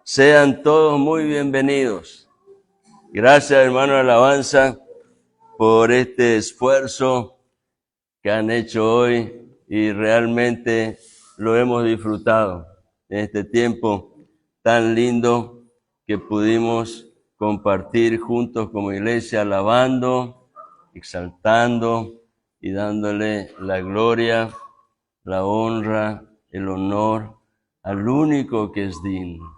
Sean todos muy bienvenidos. Gracias, hermano de alabanza, por este esfuerzo que han hecho hoy y realmente lo hemos disfrutado en este tiempo tan lindo que pudimos compartir juntos como iglesia, alabando, exaltando y dándole la gloria, la honra, el honor al único que es digno,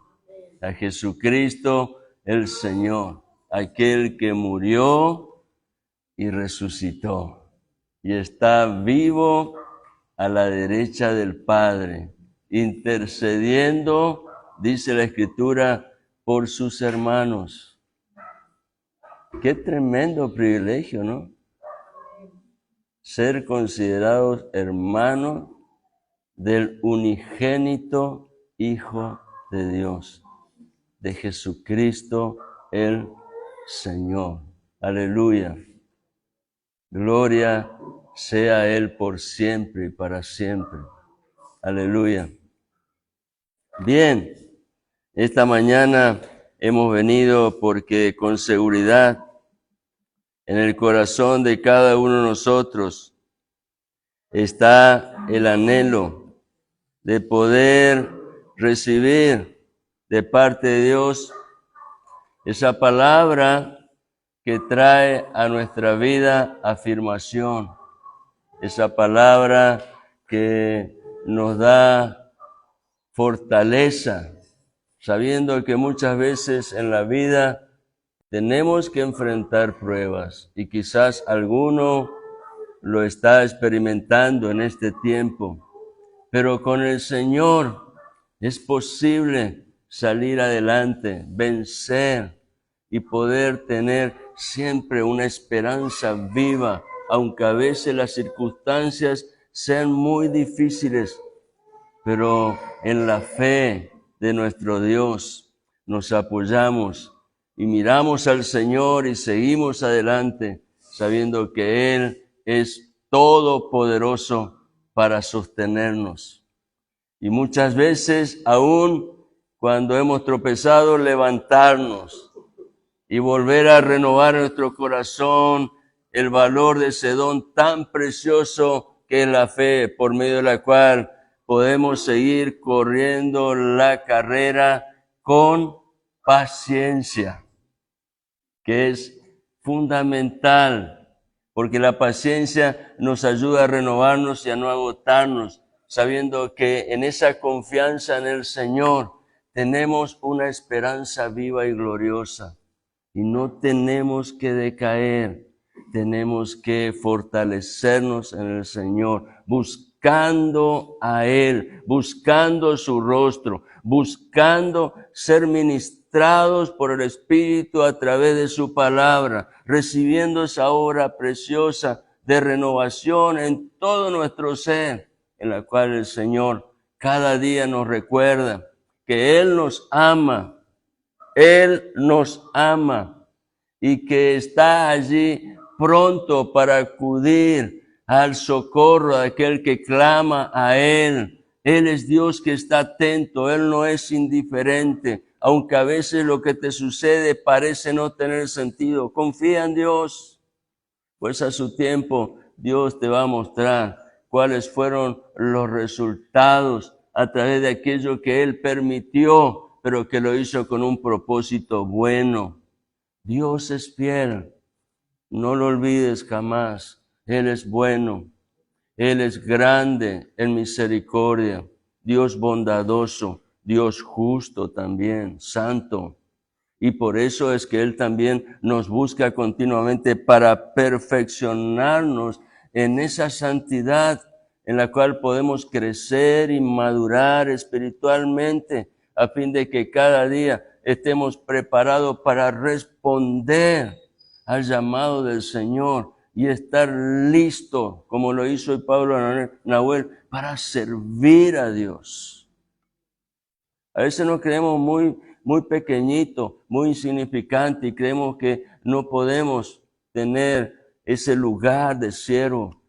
a Jesucristo el Señor, aquel que murió y resucitó y está vivo a la derecha del Padre, intercediendo, dice la Escritura, por sus hermanos. Qué tremendo privilegio, ¿no? Ser considerados hermanos del unigénito Hijo de Dios, de Jesucristo el Señor. Aleluya. Gloria sea a Él por siempre y para siempre. Aleluya. Bien, esta mañana hemos venido porque con seguridad en el corazón de cada uno de nosotros está el anhelo de poder recibir de parte de Dios esa palabra que trae a nuestra vida afirmación, esa palabra que nos da fortaleza, sabiendo que muchas veces en la vida tenemos que enfrentar pruebas y quizás alguno lo está experimentando en este tiempo, pero con el Señor es posible salir adelante, vencer y poder tener siempre una esperanza viva, aunque a veces las circunstancias sean muy difíciles, pero en la fe de nuestro Dios nos apoyamos y miramos al Señor y seguimos adelante, sabiendo que Él es todopoderoso para sostenernos. Y muchas veces, aún cuando hemos tropezado, levantarnos y volver a renovar en nuestro corazón el valor de ese don tan precioso que es la fe, por medio de la cual podemos seguir corriendo la carrera con paciencia, que es fundamental, porque la paciencia nos ayuda a renovarnos y a no agotarnos, sabiendo que en esa confianza en el Señor tenemos una esperanza viva y gloriosa. Y no tenemos que decaer, tenemos que fortalecernos en el Señor, buscando a Él, buscando su rostro, buscando ser ministrados por el Espíritu a través de su palabra, recibiendo esa obra preciosa de renovación en todo nuestro ser, en la cual el Señor cada día nos recuerda que Él nos ama. Él nos ama y que está allí pronto para acudir al socorro de aquel que clama a Él. Él es Dios que está atento, Él no es indiferente, aunque a veces lo que te sucede parece no tener sentido. Confía en Dios, pues a su tiempo Dios te va a mostrar cuáles fueron los resultados a través de aquello que Él permitió, pero que lo hizo con un propósito bueno. Dios es fiel, no lo olvides jamás. Él es bueno, Él es grande en misericordia, Dios bondadoso, Dios justo también, santo. Y por eso es que Él también nos busca continuamente para perfeccionarnos en esa santidad en la cual podemos crecer y madurar espiritualmente, a fin de que cada día estemos preparados para responder al llamado del Señor y estar listo, como lo hizo el Pablo Nahuel, para servir a Dios. A veces nos creemos muy pequeñitos, muy insignificantes y creemos que no podemos tener ese lugar de siervo.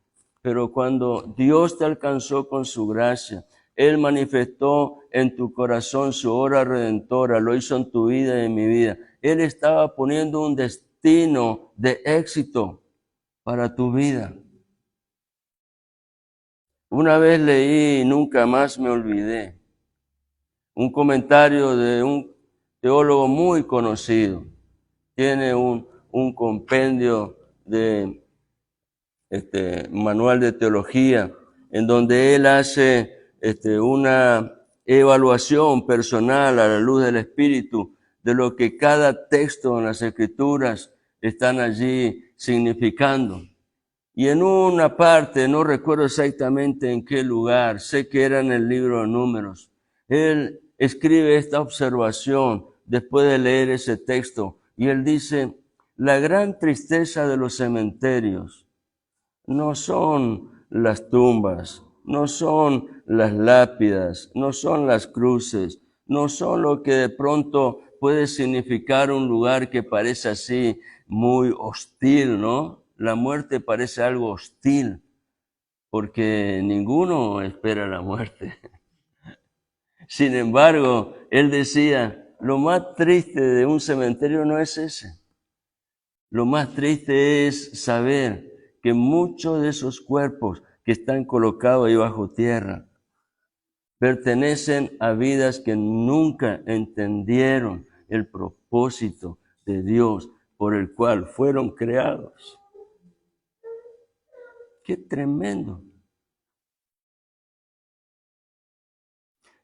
Pero cuando Dios te alcanzó con su gracia, Él manifestó en tu corazón su obra redentora, lo hizo en tu vida y en mi vida. Él estaba poniendo un destino de éxito para tu vida. Una vez leí y nunca más me olvidé un comentario de un teólogo muy conocido. Tiene un compendio de manual de teología en donde él hace una evaluación personal a la luz del Espíritu de lo que cada texto en las Escrituras están allí significando. Y en una parte, no recuerdo exactamente en qué lugar, sé que era en el libro de Números, él escribe esta observación después de leer ese texto, y él dice: la gran tristeza de los cementerios no son las tumbas, no son las lápidas, no son las cruces, no son lo que de pronto puede significar un lugar que parece así muy hostil, ¿no? La muerte parece algo hostil, porque ninguno espera la muerte. Sin embargo, él decía, lo más triste de un cementerio no es ese. Lo más triste es saber que muchos de esos cuerpos que están colocados ahí bajo tierra pertenecen a vidas que nunca entendieron el propósito de Dios por el cual fueron creados. ¡Qué tremendo!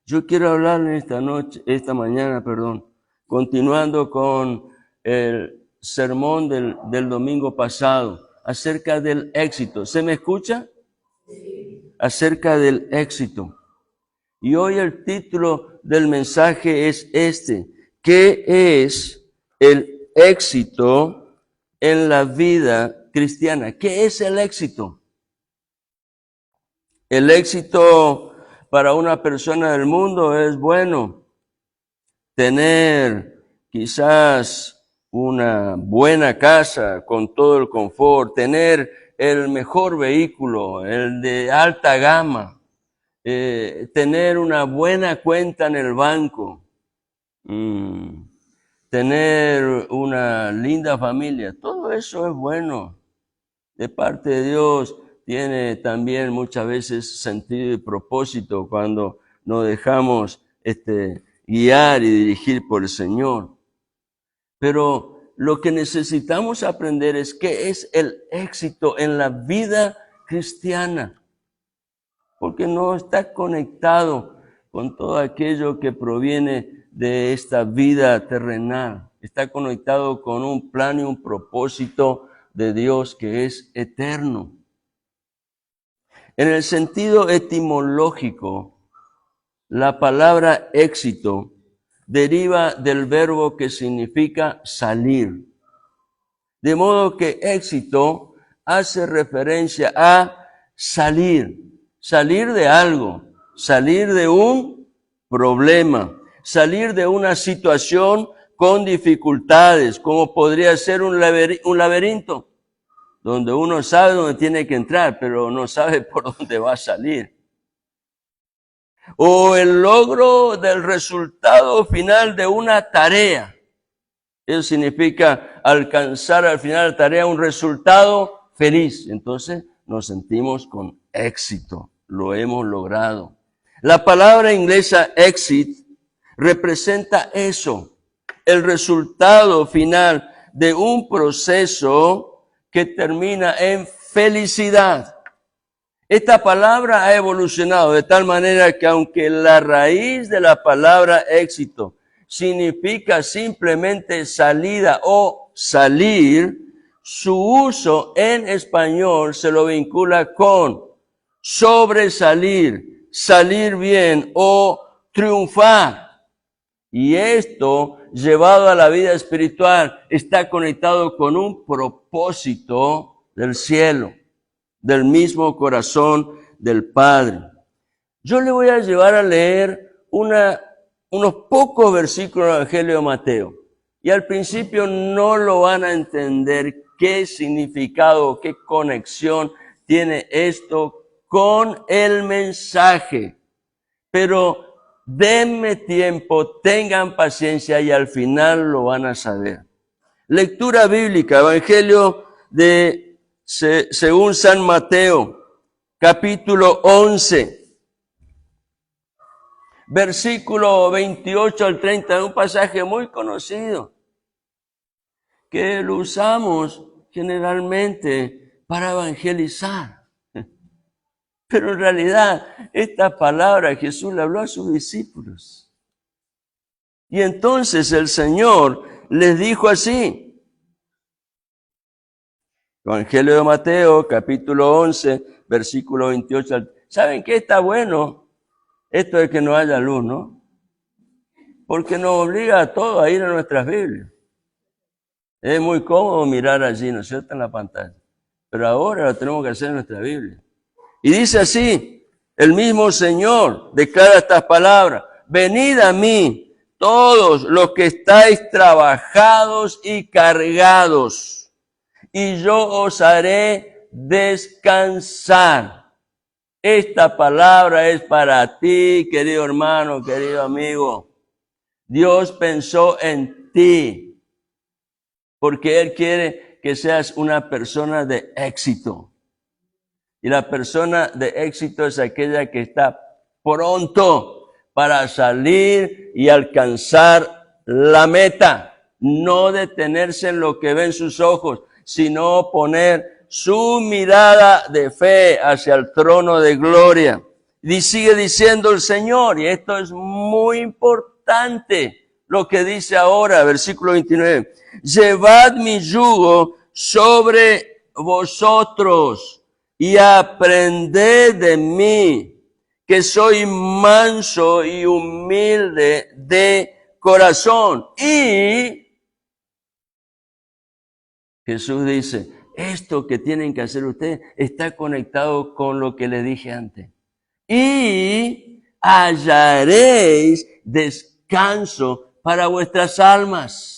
Yo quiero hablar esta mañana, continuando con el sermón del domingo pasado, acerca del éxito. ¿Se me escucha? Sí. Acerca del éxito. Y hoy el título del mensaje es este: ¿qué es el éxito en la vida cristiana? ¿Qué es el éxito? El éxito para una persona del mundo es, bueno, tener quizás una buena casa con todo el confort, tener el mejor vehículo, el de alta gama, tener una buena cuenta en el banco, tener una linda familia. Todo eso es bueno. De parte de Dios tiene también muchas veces sentido y propósito cuando nos dejamos guiar y dirigir por el Señor. Pero lo que necesitamos aprender es qué es el éxito en la vida cristiana, porque no está conectado con todo aquello que proviene de esta vida terrenal. Está conectado con un plan y un propósito de Dios que es eterno. En el sentido etimológico, la palabra éxito deriva del verbo que significa salir. De modo que éxito hace referencia a salir de algo, salir de un problema, salir de una situación con dificultades, como podría ser un laberinto, donde uno sabe dónde tiene que entrar, pero no sabe por dónde va a salir. O el logro del resultado final de una tarea. Eso significa alcanzar al final de la tarea un resultado feliz. Entonces nos sentimos con éxito, lo hemos logrado. La palabra inglesa exit representa eso, el resultado final de un proceso que termina en felicidad. Esta palabra ha evolucionado de tal manera que aunque la raíz de la palabra éxito significa simplemente salida o salir, su uso en español se lo vincula con sobresalir, salir bien o triunfar. Y esto, llevado a la vida espiritual, está conectado con un propósito del cielo, del mismo corazón del Padre. Yo le voy a llevar a leer unos pocos versículos del Evangelio de Mateo. Y al principio no lo van a entender qué significado, qué conexión tiene esto con el mensaje. pero denme tiempo, tengan paciencia y al final lo van a saber. Lectura bíblica, Evangelio según San Mateo, capítulo 11, versículo 28 al 30, un pasaje muy conocido, que lo usamos generalmente para evangelizar. Pero en realidad, esta palabra Jesús le habló a sus discípulos. Y entonces el Señor les dijo así. Evangelio de Mateo, capítulo 11, versículo 28. ¿Saben qué está bueno? Esto de que no haya luz, ¿no? Porque nos obliga a todos a ir a nuestras Biblias. Es muy cómodo mirar allí, ¿no es cierto?, en la pantalla. Pero ahora lo tenemos que hacer en nuestra Biblia. Y dice así, el mismo Señor declara estas palabras: venid a mí, todos los que estáis trabajados y cargados, y yo os haré descansar. Esta palabra es para ti, querido hermano, querido amigo. Dios pensó en ti, porque Él quiere que seas una persona de éxito. Y la persona de éxito es aquella que está pronto para salir y alcanzar la meta. No detenerse en lo que ven sus ojos, sino poner su mirada de fe hacia el trono de gloria. Y sigue diciendo el Señor, y esto es muy importante, lo que dice ahora, versículo 29. Llevad mi yugo sobre vosotros y aprended de mí, que soy manso y humilde de corazón. Y Jesús dice, esto que tienen que hacer ustedes está conectado con lo que les dije antes. Y hallaréis descanso para vuestras almas.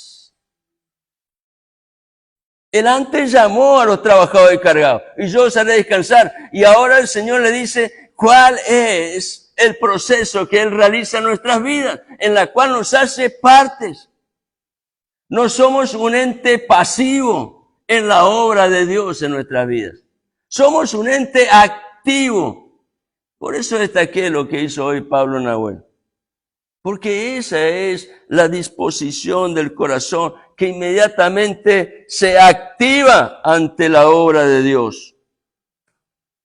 Él antes llamó a los trabajadores cargados, y yo os haré descansar. Y ahora el Señor le dice cuál es el proceso que Él realiza en nuestras vidas, en la cual nos hace partes. No somos un ente pasivo en la obra de Dios en nuestras vidas. Somos un ente activo. Por eso destaqué lo que hizo hoy Pablo Nahuel. Porque esa es la disposición del corazón que inmediatamente se activa ante la obra de Dios.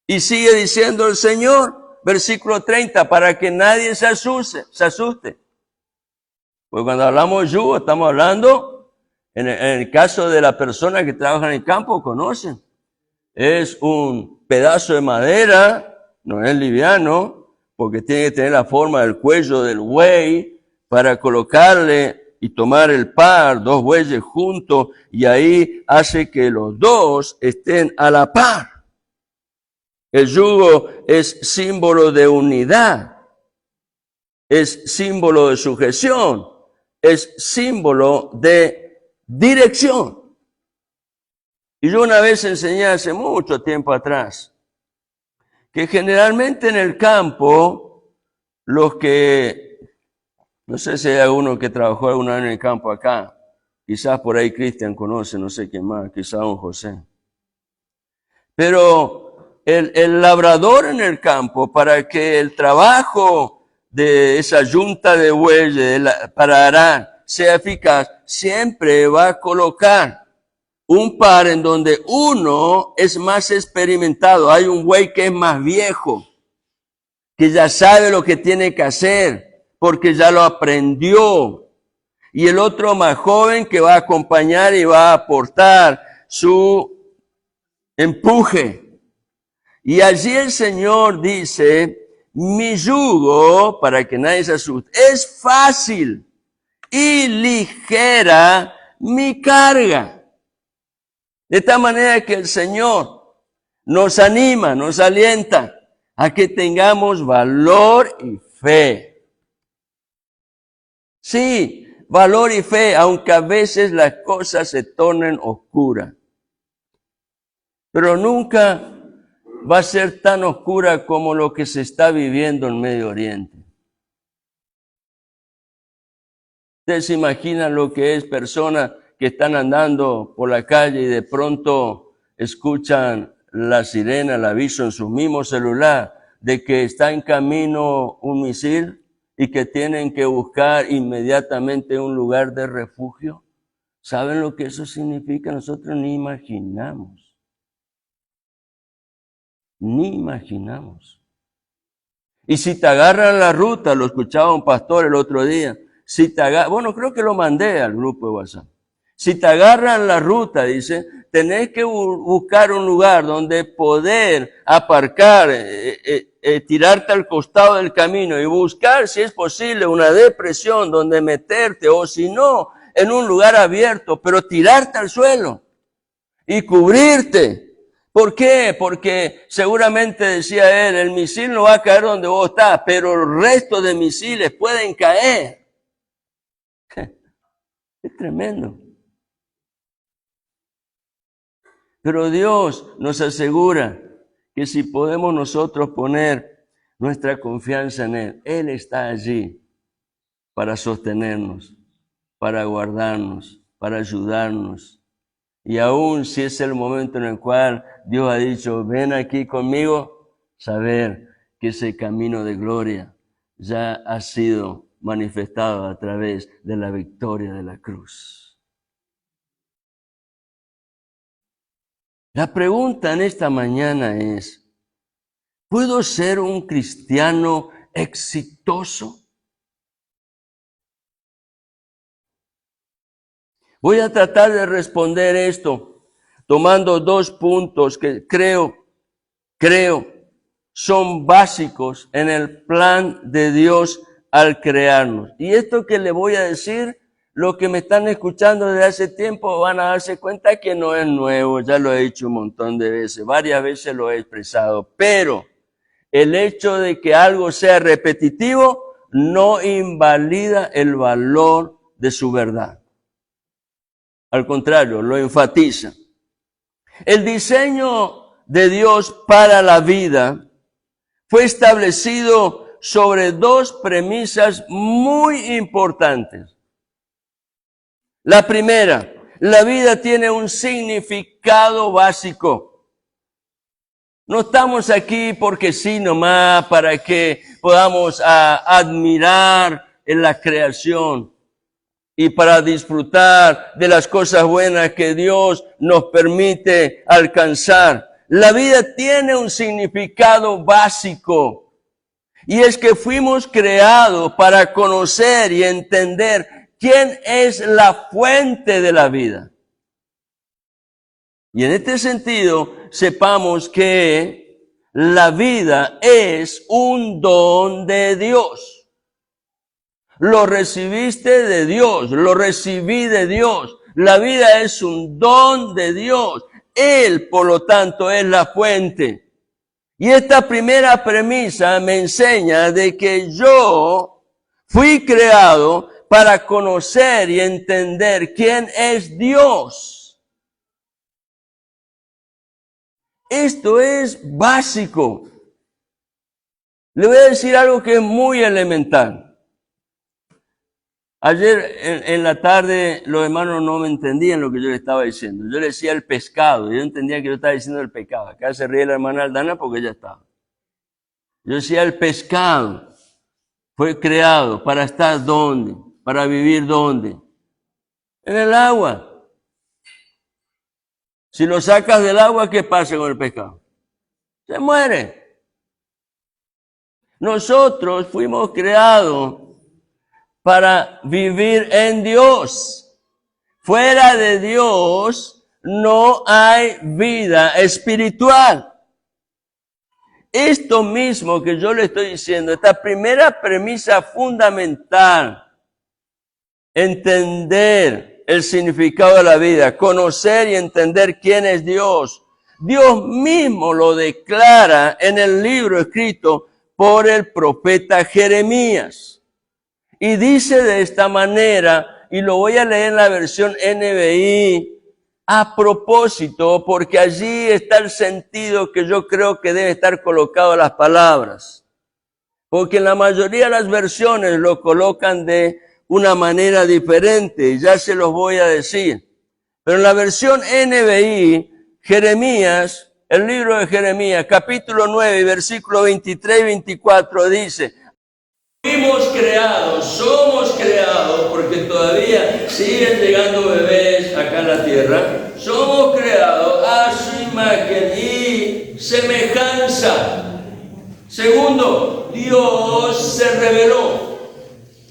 Y sigue diciendo el Señor, versículo 30, para que nadie se asuste. Pues cuando hablamos de yugo, estamos hablando, en el caso de la persona que trabaja en el campo, conocen. Es un pedazo de madera, no es liviano, porque tiene que tener la forma del cuello del buey para colocarle y tomar el par, dos bueyes juntos, y ahí hace que los dos estén a la par. El yugo es símbolo de unidad, es símbolo de sujeción, es símbolo de dirección. Y yo una vez enseñé hace mucho tiempo atrás, que generalmente en el campo, los que, no sé si hay alguno que trabajó alguna vez en el campo acá, quizás por ahí Cristian conoce, no sé quién más, quizás don José. Pero el labrador en el campo, para que el trabajo de esa yunta de bueyes para arar sea eficaz, siempre va a colocar un par en donde uno es más experimentado. Hay un buey que es más viejo, que ya sabe lo que tiene que hacer, porque ya lo aprendió. Y el otro más joven que va a acompañar y va a aportar su empuje. Y allí el Señor dice, mi yugo, para que nadie se asuste, es fácil y ligera mi carga. De tal manera que el Señor nos anima, nos alienta a que tengamos valor y fe. Sí, valor y fe, aunque a veces las cosas se tornen oscuras. Pero nunca va a ser tan oscura como lo que se está viviendo en Medio Oriente. Ustedes se imaginan lo que es personas que están andando por la calle y de pronto escuchan la sirena, el aviso en su mismo celular de que está en camino un misil y que tienen que buscar inmediatamente un lugar de refugio. ¿Saben lo que eso significa? Nosotros ni imaginamos. Ni imaginamos. Y si te agarran la ruta, lo escuchaba un pastor el otro día, si te agarran, bueno, creo que lo mandé al grupo de WhatsApp. Si te agarran la ruta, dice, tenés que buscar un lugar donde poder aparcar, tirarte al costado del camino y buscar, si es posible, una depresión donde meterte, o si no, en un lugar abierto, pero tirarte al suelo y cubrirte. ¿Por qué? Porque seguramente, decía él, el misil no va a caer donde vos estás, pero el resto de misiles pueden caer. Es tremendo. Pero Dios nos asegura que si podemos nosotros poner nuestra confianza en Él, Él está allí para sostenernos, para guardarnos, para ayudarnos. Y aún si es el momento en el cual Dios ha dicho, ven aquí conmigo, saber que ese camino de gloria ya ha sido manifestado a través de la victoria de la cruz. La pregunta en esta mañana es, ¿puedo ser un cristiano exitoso? Voy a tratar de responder esto tomando 2 puntos que creo son básicos en el plan de Dios al crearnos. Y esto que le voy a decir, los que me están escuchando desde hace tiempo van a darse cuenta que no es nuevo, ya lo he dicho un montón de veces, varias veces lo he expresado, pero el hecho de que algo sea repetitivo no invalida el valor de su verdad. Al contrario, lo enfatiza. El diseño de Dios para la vida fue establecido sobre 2 premisas muy importantes. La primera, la vida tiene un significado básico. No estamos aquí porque sí nomás, para que podamos admirar en la creación y para disfrutar de las cosas buenas que Dios nos permite alcanzar. La vida tiene un significado básico y es que fuimos creados para conocer y entender quién es la fuente de la vida. Y en este sentido, sepamos que la vida es un don de Dios. Lo recibiste de Dios, lo recibí de Dios. La vida es un don de Dios. Él, por lo tanto, es la fuente. Y esta primera premisa me enseña de que yo fui creado para conocer y entender quién es Dios. Esto es básico. Le voy a decir algo que es muy elemental. Ayer en la tarde los hermanos no me entendían lo que yo le estaba diciendo. Yo le decía el pescado, y yo entendía que yo estaba diciendo el pecado. Acá se ríe la hermana Aldana porque ella estaba. Yo decía el pescado fue creado para estar ¿dónde? Para vivir ¿dónde? En el agua. Si lo sacas del agua, ¿qué pasa con el pescado? Se muere. Nosotros fuimos creados para vivir en Dios. Fuera de Dios no hay vida espiritual. Esto mismo que yo le estoy diciendo, esta primera premisa fundamental, entender el significado de la vida, conocer y entender quién es Dios. Dios mismo lo declara en el libro escrito por el profeta Jeremías. Y dice de esta manera, y lo voy a leer en la versión NBI, a propósito, porque allí está el sentido que yo creo que debe estar colocado las palabras. Porque en la mayoría de las versiones lo colocan de una manera diferente, ya se los voy a decir. Pero en la versión NBI, Jeremías, el libro de Jeremías, capítulo 9, versículo 23 y 24 dice: somos creados, porque todavía siguen llegando bebés acá en la tierra, somos creados a su imagen y semejanza. Segundo, Dios se reveló.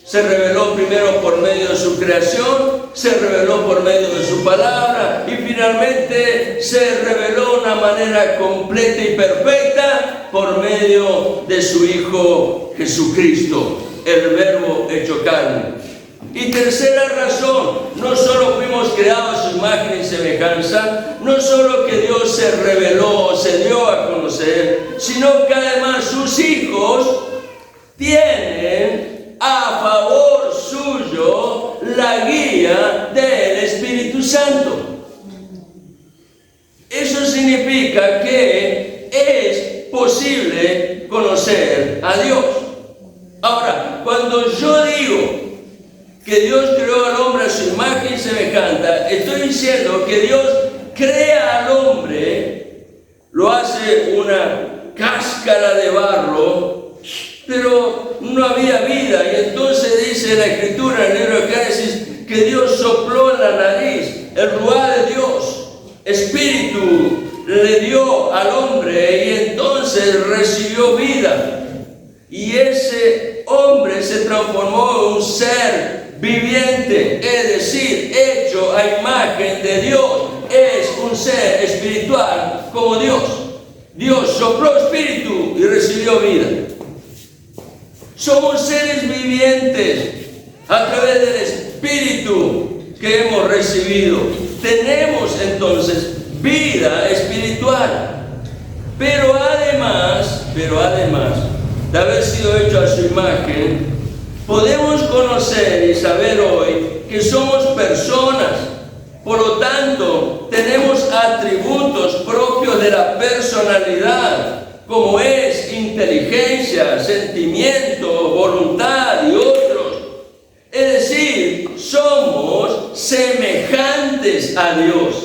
Se reveló primero por medio de su creación, se reveló por medio de su palabra y finalmente se reveló de una manera completa y perfecta por medio de su Hijo Jesucristo, el Verbo hecho carne. Y tercera razón, no solo fuimos creados a su imagen y semejanza, no solo que Dios se reveló, se dio a conocer, sino que además sus hijos tienen a favor suyo la guía del Espíritu Santo. Eso significa que es posible conocer a Dios. Ahora, cuando yo digo que Dios creó al hombre a su imagen y semejanza, estoy diciendo que Dios crea al hombre, lo hace una cáscara de barro, pero no había vida, y entonces dice la Escritura en el libro de Génesis que Dios sopló en la nariz, el ruá de Dios, Espíritu, le dio al hombre y entonces recibió vida. Y ese hombre se transformó en un ser viviente, es decir, hecho a imagen de Dios, es un ser espiritual como Dios. Dios sopló espíritu y recibió vida. Somos seres vivientes a través del Espíritu que hemos recibido. Tenemos entonces vida espiritual. Pero además de haber sido hecho a su imagen, podemos conocer y saber hoy que somos personas. Por lo tanto, tenemos atributos propios de la personalidad, como es inteligencia, sentimiento, voluntad y otros. Es decir, somos semejantes a Dios,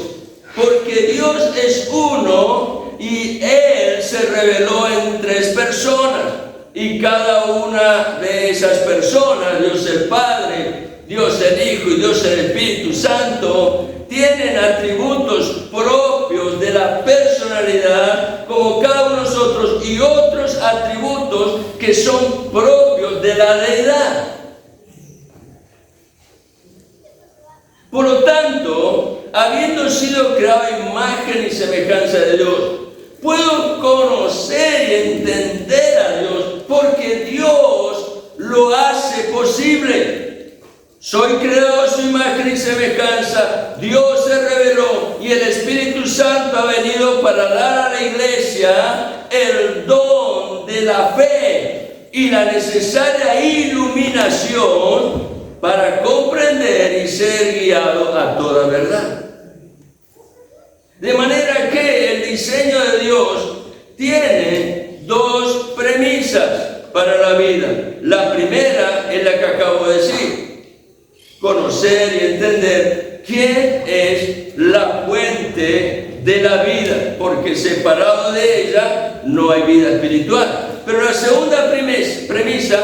porque Dios es uno y Él se reveló en tres personas, y cada una de esas personas, Dios el Padre, Dios el Hijo y Dios el Espíritu Santo, tienen atributos propios de la personalidad como cada uno de nosotros y otros atributos que son propios de la deidad. Por lo tanto, habiendo sido creado a imagen y semejanza de Dios, puedo conocer y entender a Dios porque Dios lo hace posible. Soy creado a su imagen y semejanza, Dios se reveló y el Espíritu Santo ha venido para dar a la iglesia el don de la fe y la necesaria iluminación para comprender y ser guiado a toda verdad. De manera que el diseño de Dios tiene dos premisas para la vida. La primera es la que acabo de decir: conocer y entender quién es la fuente de la vida, porque separado de ella no hay vida espiritual. Pero la segunda premisa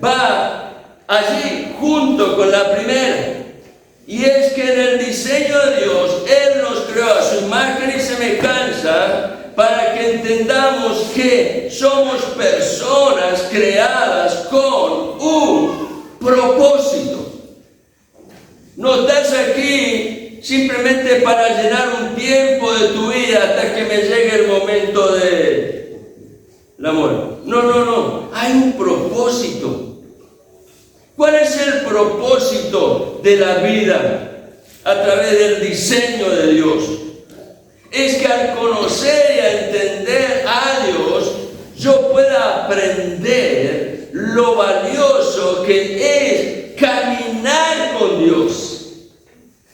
va allí junto con la primera, y es que en el diseño de Dios Él nos creó a su imagen y semejanza para que entendamos que somos personas creadas con un propósito. No estás aquí simplemente para llenar un tiempo de tu vida hasta que me llegue el momento de la muerte. No. Hay un propósito. ¿Cuál es el propósito de la vida a través del diseño de Dios? Es que al conocer y a entender a Dios, yo pueda aprender lo valioso que es caminar con Dios,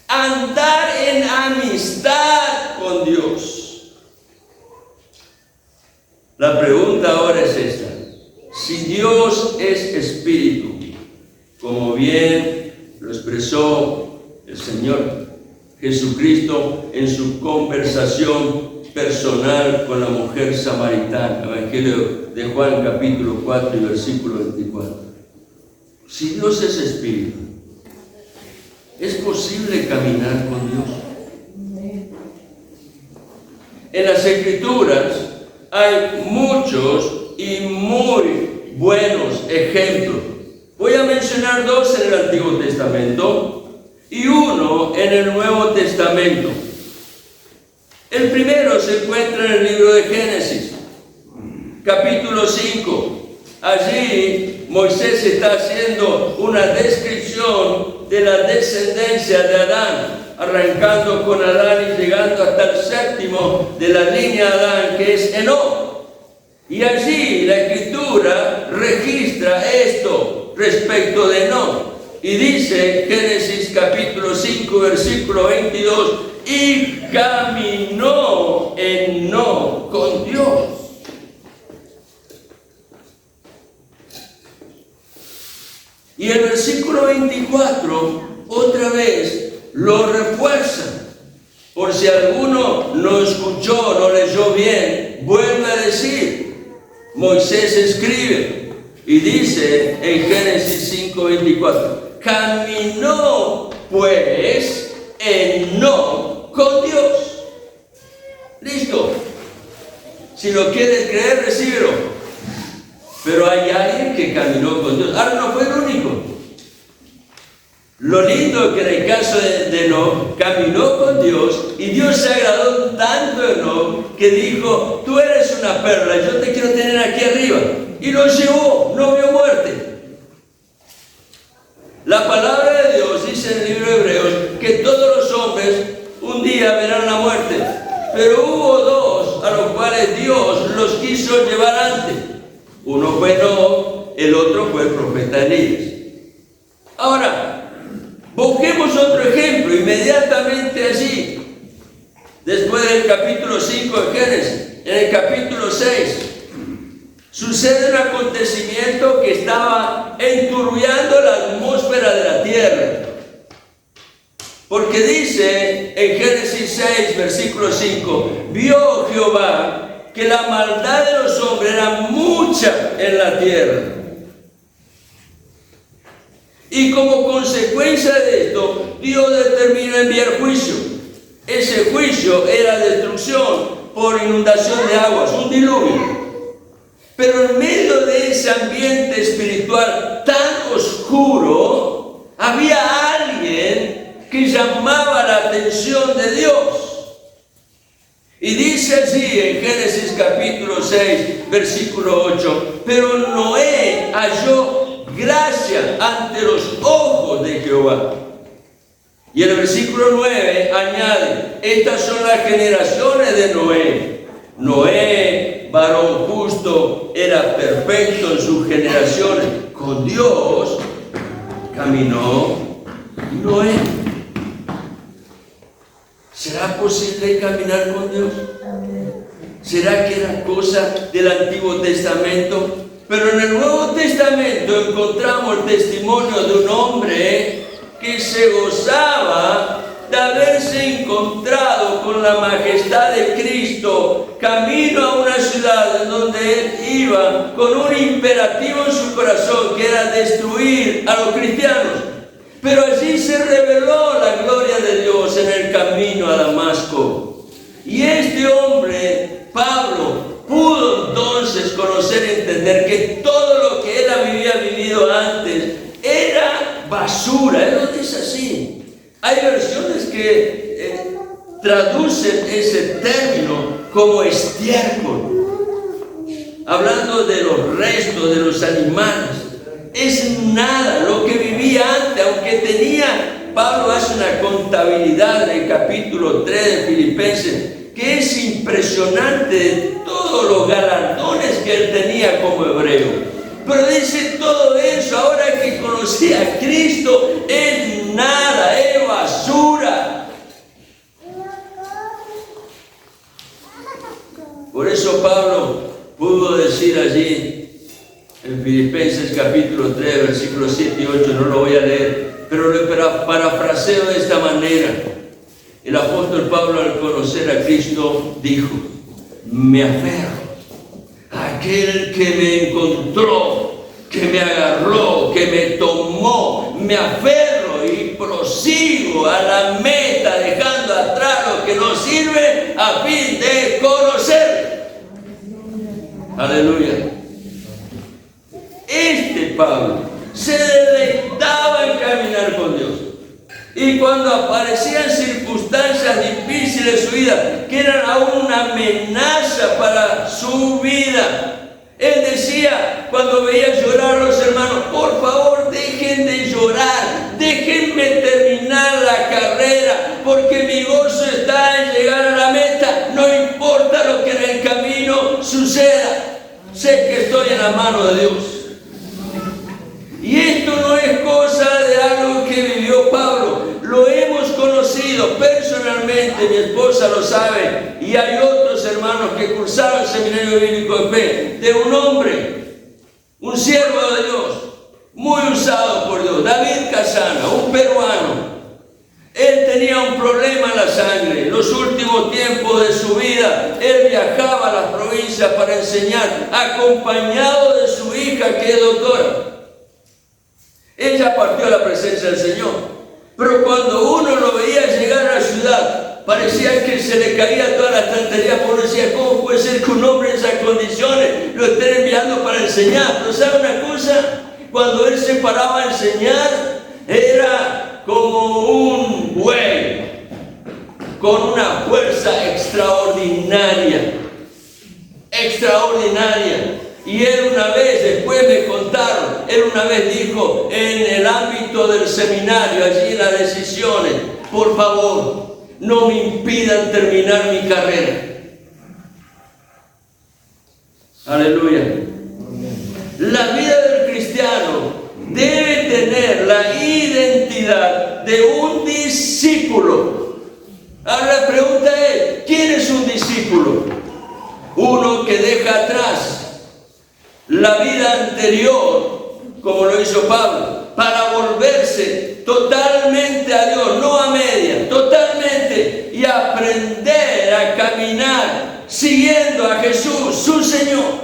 andar en amistad con Dios. La pregunta ahora es esta: si Dios es espíritu, como bien lo expresó el Señor Jesucristo en su conversación personal con la mujer samaritana, Evangelio de Juan capítulo 4 y versículo 24. Si Dios es espíritu, ¿es posible caminar con Dios? En las Escrituras hay muchos y muy buenos ejemplos. Voy a mencionar dos en el Antiguo Testamento y uno en el Nuevo Testamento. El primero se encuentra en el libro de Génesis, capítulo 5. Allí Moisés está haciendo una descripción de la descendencia de Adán, arrancando con Adán y llegando hasta el séptimo de la línea de Adán, que es Enoc. Y allí la Escritura registra esto respecto de Enoc. Y dice Génesis capítulo 5, versículo 22, y caminó Enoc con Dios. Y el versículo 24 otra vez lo refuerza. Por si alguno no escuchó, no leyó bien, vuelve a decir. Moisés escribe y dice en Génesis 5:24, caminó pues Enoc con Dios. Listo. Si lo quieres creer, recíbelo. Pero hay alguien que caminó con Dios. Ahora no fue el único. Lo lindo es que en el caso de Enoc, caminó con Dios y Dios se agradó tanto de Enoc que dijo, tú eres una perla, yo te quiero tener aquí arriba. Y lo llevó, no vio muerte. La palabra de Dios dice en el libro de Hebreos que todos los hombres un día verán la muerte. Pero hubo dos a los cuales Dios los quiso llevar antes. Uno fue Enoc, el otro fue el profeta Elías. Ahora, busquemos otro ejemplo inmediatamente allí. Después del capítulo 5 de Génesis, en el capítulo 6, sucede un acontecimiento que estaba enturbiando la atmósfera de la tierra. Porque dice en Génesis 6, versículo 5, vio Jehová que la maldad de los hombres era mucha en la tierra. Y como consecuencia de esto, Dios determinó enviar juicio. Ese juicio era destrucción por inundación de aguas, un diluvio. Pero en medio de ese ambiente espiritual tan oscuro, había alguien que llamaba la atención de Dios. Y dice allí en Génesis capítulo 6, versículo 8, pero Noé halló gracia ante los ojos de Jehová. Y el versículo 9 añade, estas son las generaciones de Noé. Noé, varón justo, era perfecto en sus generaciones. Con Dios caminó Noé. ¿Será posible caminar con Dios? ¿Será que era cosa del Antiguo Testamento? Pero en el Nuevo Testamento encontramos el testimonio de un hombre que se gozaba de haberse encontrado con la majestad de Cristo, camino a una ciudad en donde él iba con un imperativo en su corazón, que era destruir a los cristianos. Pero allí se reveló la gloria de Dios en el camino a Damasco. Y este hombre, Pablo, pudo entonces conocer y entender que todo lo que él había vivido antes era basura. Él lo dice así. Hay versiones que traducen ese término como estiércol, hablando de los restos de los animales. Es nada lo que vivía antes, aunque tenía, Pablo hace una contabilidad en el capítulo 3 de Filipenses, que es impresionante de todos los galardones que él tenía como hebreo. Pero dice todo eso, ahora que conocí a Cristo, es nada, es basura. Por eso Pablo pudo decir allí En Filipenses capítulo 3, versículos 7 y 8, no lo voy a leer, pero lo parafraseo de esta manera. El apóstol Pablo, al conocer a Cristo, dijo: me aferro a aquel que me encontró, que me agarró, que me tomó, me aferro y prosigo a la meta, dejando atrás lo que no sirve a fin de conocer. Aleluya. Este Pablo se deleitaba en caminar con Dios. Y cuando aparecían circunstancias difíciles en su vida, que eran aún una amenaza para su vida, él decía, cuando veía llorar a los hermanos: por favor, dejen de llorar, déjenme terminar la carrera, porque mi gozo está en llegar a la meta, no importa lo que en el camino suceda, sé que estoy en la mano de Dios. Y esto no es cosa de algo que vivió Pablo, lo hemos conocido personalmente, mi esposa lo sabe, y hay otros hermanos que cursaron el seminario bíblico de fe, de un hombre, un siervo de Dios, muy usado por Dios, David Casana, un peruano. Él tenía un problema en la sangre. En los últimos tiempos de su vida, él viajaba a las provincias para enseñar, acompañado de su hija, que es doctora. Ella partió a la presencia del Señor, pero cuando uno lo veía llegar a la ciudad, parecía que se le caía toda la estantería, porque decía: ¿cómo puede ser que un hombre en esas condiciones lo estén enviando para enseñar? Pero ¿sabe una cosa? Cuando él se paraba a enseñar, era como un buey, con una fuerza extraordinaria, extraordinaria. Y él una vez, después me contaron, él una vez dijo en el ámbito del seminario, allí en las decisiones: por favor, no me impidan terminar mi carrera. Aleluya. La vida del cristiano debe tener la identidad de un discípulo. Ahora la pregunta es: ¿quién es un discípulo? Uno que deja atrás la vida anterior, como lo hizo Pablo, para volverse totalmente a Dios, no a media, totalmente, y aprender a caminar siguiendo a Jesús, su Señor,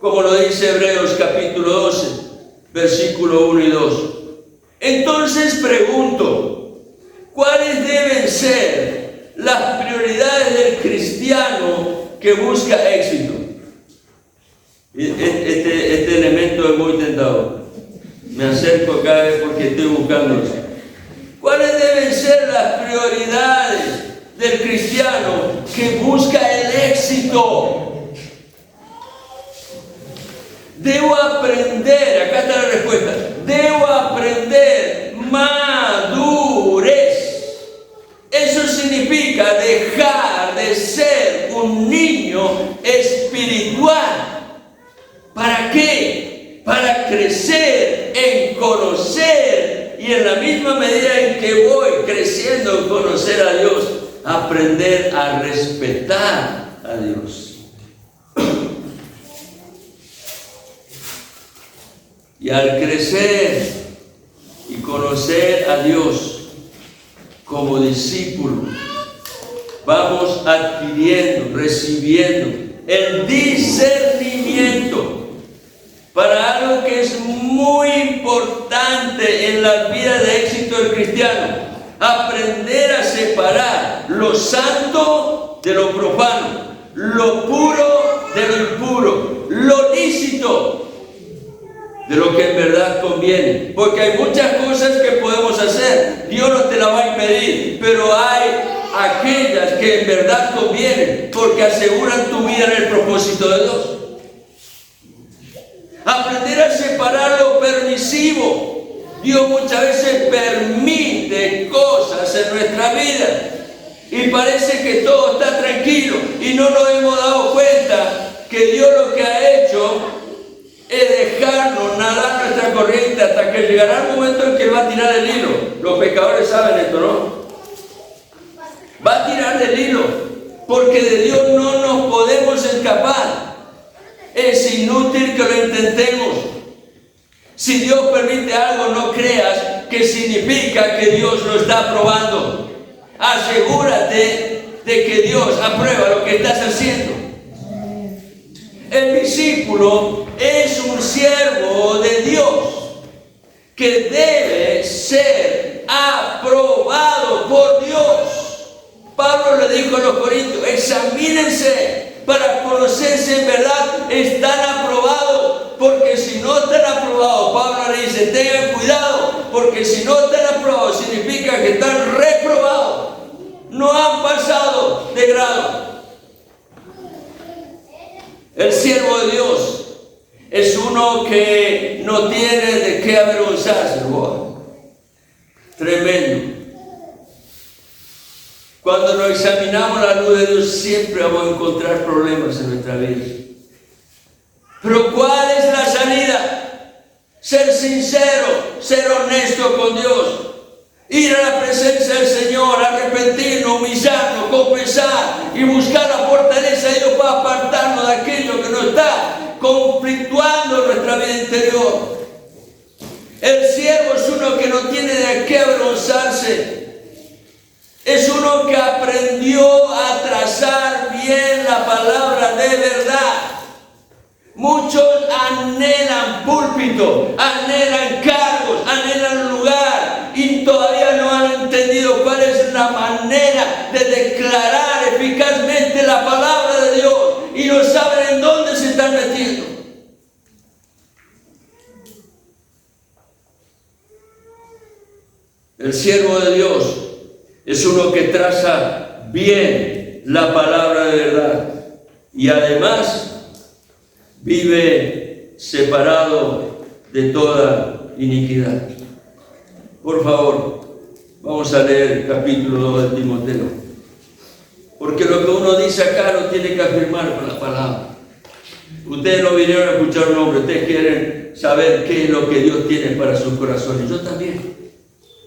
como lo dice Hebreos capítulo 12, versículo 1 y 2. Entonces pregunto: ¿cuáles deben ser las prioridades del cristiano que busca éxito? Este elemento es muy tentador. Me acerco cada vez porque estoy buscando eso. ¿Cuáles deben ser las prioridades del cristiano que busca el éxito? Debo aprender, acá está la respuesta, debo aprender madurez. Eso significa dejar de ser un niño espiritual. ¿Para qué? Para crecer en conocer, y en la misma medida en que voy creciendo en conocer a Dios, aprender a respetar a Dios. Y al crecer y conocer a Dios como discípulo, vamos adquiriendo, recibiendo el discernimiento para algo que es muy importante en la vida de éxito del cristiano: aprender a separar lo santo de lo profano, lo puro de lo impuro, lo lícito de lo que en verdad conviene. Porque hay muchas cosas que podemos hacer, Dios no te la va a impedir, pero hay aquellas que en verdad convienen, porque aseguran tu vida en el propósito de Dios. Aprender a separar lo permisivo. Dios muchas veces permite cosas en nuestra vida y parece que todo está tranquilo, y no nos hemos dado cuenta que Dios lo que ha hecho es dejarnos nadar nuestra corriente hasta que llegará el momento en que va a tirar el hilo. Los pecadores saben esto, ¿no? Va a tirar del hilo, porque de Dios no nos podemos escapar. Es inútil que lo intentemos. Si Dios permite algo, no creas que significa que Dios lo está aprobando. Asegúrate de que Dios aprueba lo que estás haciendo. El discípulo es un siervo de Dios que debe ser aprobado por Dios. Pablo le dijo a los corintios: examínense para conocerse en verdad, están aprobados, porque si no están aprobados, Pablo le dice: tengan cuidado, porque si no están aprobados significa que están reprobados, no han pasado de grado. El siervo de Dios es uno que no tiene de qué avergonzarse. Wow. Tremendo. Cuando nos examinamos la luz de Dios, siempre vamos a encontrar problemas en nuestra vida. Pero ¿cuál es la salida? Ser sincero, ser honesto con Dios, ir a la presencia del Señor, arrepentirnos, humillarnos, confesar y buscar la fortaleza de Dios para apartarnos de aquello que nos está conflictuando en nuestra vida interior. El siervo es uno que no tiene de qué avergonzarse. Es uno que aprendió a trazar bien la palabra de verdad. Muchos anhelan púlpito, anhelan cargos, anhelan lugar y todavía no han entendido cuál es la manera de declarar eficazmente la palabra de Dios y no saben en dónde se están metiendo. El siervo de Dios es uno que traza bien la palabra de verdad y además vive separado de toda iniquidad. Por favor, vamos a leer el capítulo 2 de Timoteo. Porque lo que uno dice acá lo tiene que afirmar con la palabra. Ustedes no vinieron a escuchar un hombre, ustedes quieren saber qué es lo que Dios tiene para sus corazones. Yo también.